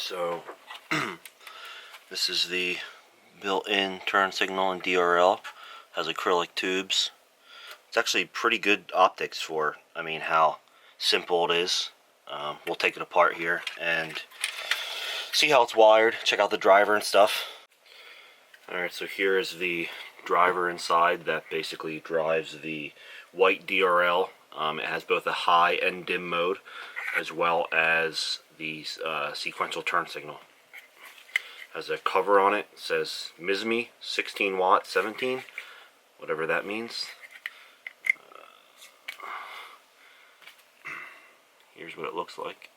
So this is the built-in turn signal in DRL. Has acrylic tubes. It's actually pretty good optics for, how simple it is. We'll take it apart here and see how it's wired, check out the driver and stuff. Alright, so here is the driver inside that basically drives the white DRL. It has both a high and dim mode, as well as the sequential turn signal. Has a cover on it. It says MISMI 16 watt 17, whatever that means. Here's what it looks like.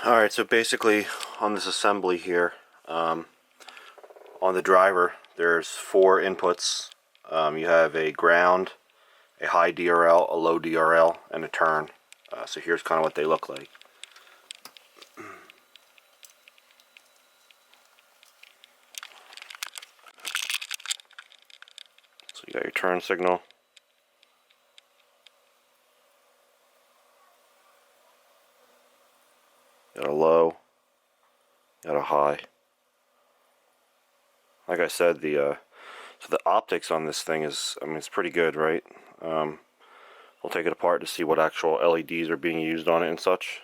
Alright, so basically on this assembly here, on the driver, there's 4 inputs. You have a ground, a high DRL, a low DRL, and a turn. So here's kind of what they look like. So you got your turn signal. Got a low, got a high. Like I said, so the optics on this thing is, it's pretty good, right? We'll take it apart to see what actual LEDs are being used on it and such.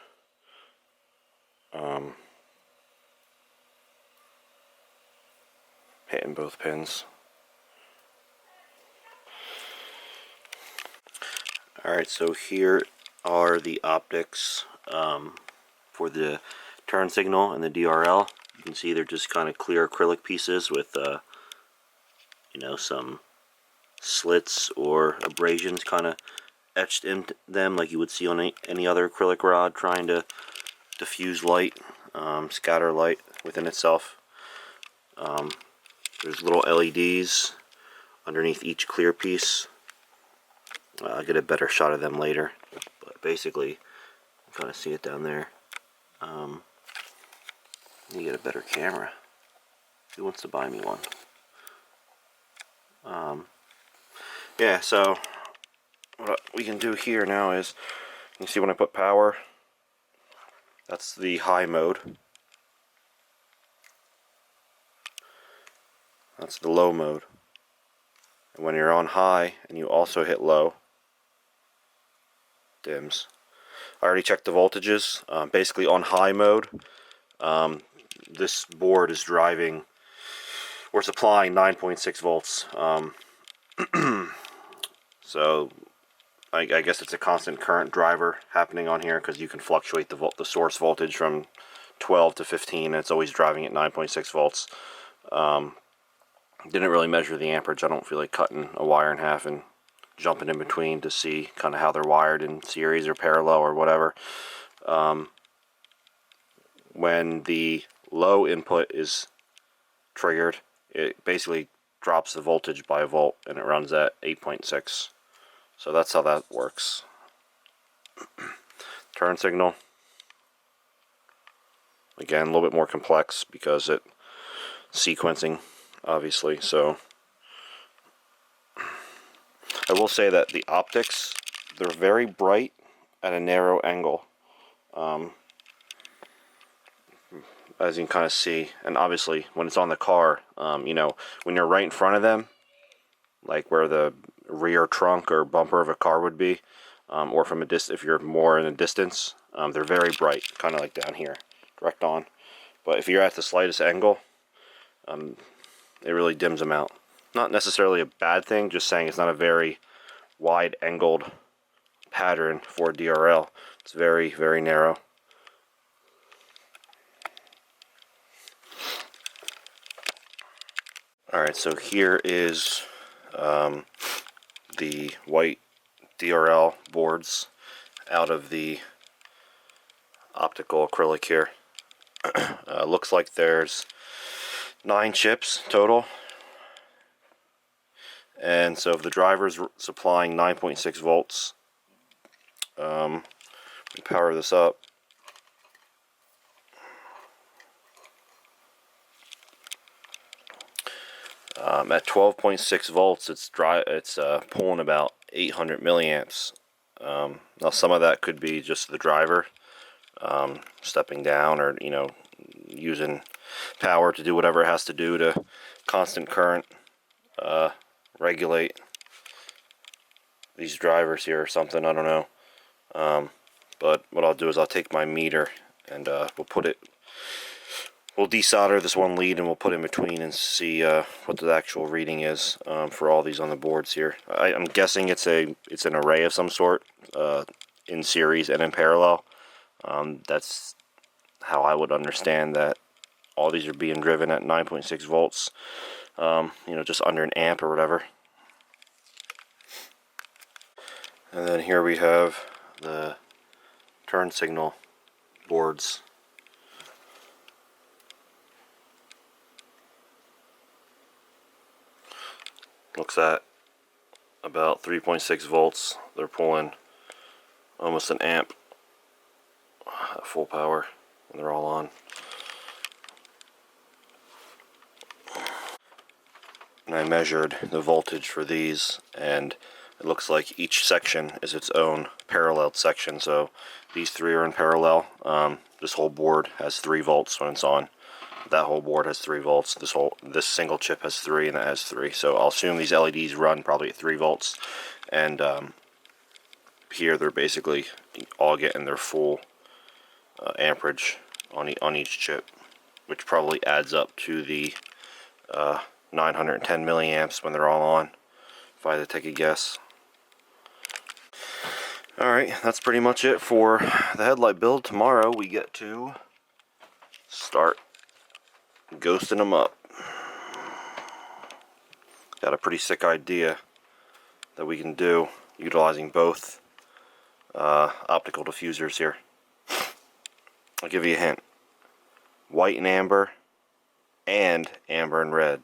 Hitting both pins. Alright, so here are the optics for the turn signal and the DRL. You can see they're just kind of clear acrylic pieces with some slits or abrasions kind of etched into them, like you would see on any other acrylic rod trying to diffuse light, scatter light within itself. There's little LEDs underneath each clear piece. I'll get a better shot of them later, but basically you can kind of see it down there. You get a better camera. Who wants to buy me one? Yeah, so what we can do here now is, you see when I put power, that's the high mode. That's the low mode. And when you're on high and you also hit low, dims. I already checked the voltages. Basically on high mode, this board is driving, or supplying 9.6 volts. So I guess it's a constant current driver happening on here, because you can fluctuate the source voltage from 12 to 15, and it's always driving at 9.6 volts. Didn't really measure the amperage. I don't feel like cutting a wire in half and jumping in between to see kind of how they're wired in series or parallel or whatever. When the low input is triggered, it basically drops the voltage by a volt, and it runs at 8.6. So that's how that works. Turn signal, again, a little bit more complex because it's sequencing, obviously. So I will say that the optics, they're very bright at a narrow angle, as you can kind of see. And obviously when it's on the car, when you're right in front of them, like where the rear trunk or bumper of a car would be, or from a distance, if you're more in a distance, they're very bright, kind of like down here, direct on. But if you're at the slightest angle, it really dims them out. Not necessarily a bad thing, just saying it's not a very wide angled pattern for DRL. It's very, very narrow. Alright, so here is the white DRL boards out of the optical acrylic here. Looks like there's 9 chips total. And so if the driver's supplying 9.6 volts, we Power this up. At 12.6 volts, it's pulling about 800 milliamps. Now some of that could be just the driver stepping down, or using power to do whatever it has to do to constant current regulate these drivers here or something. I don't know. But what I'll do is I'll take my meter and we'll desolder this one lead, and we'll put it in between and see what the actual reading is for all these on the boards here. I'm guessing it's an array of some sort, in series and in parallel. That's how I would understand that all these are being driven at 9.6 volts, just under an amp or whatever. And then here we have the turn signal boards. Looks at about 3.6 volts. They're pulling almost an amp at full power, and they're all on. And I measured the voltage for these, and it looks like each section is its own parallel section. So these three are in parallel. This whole board has 3 volts when it's on. That whole board has 3 volts. This single chip has 3, and that has 3. So I'll assume these LEDs run probably at 3 volts. And here they're basically all getting their full amperage on each chip, which probably adds up to the 910 milliamps when they're all on, if I had to take a guess. Alright, that's pretty much it for the headlight build. Tomorrow we get to start ghosting them up. Got a pretty sick idea that we can do utilizing both optical diffusers here. I'll give you a hint. White and amber and red.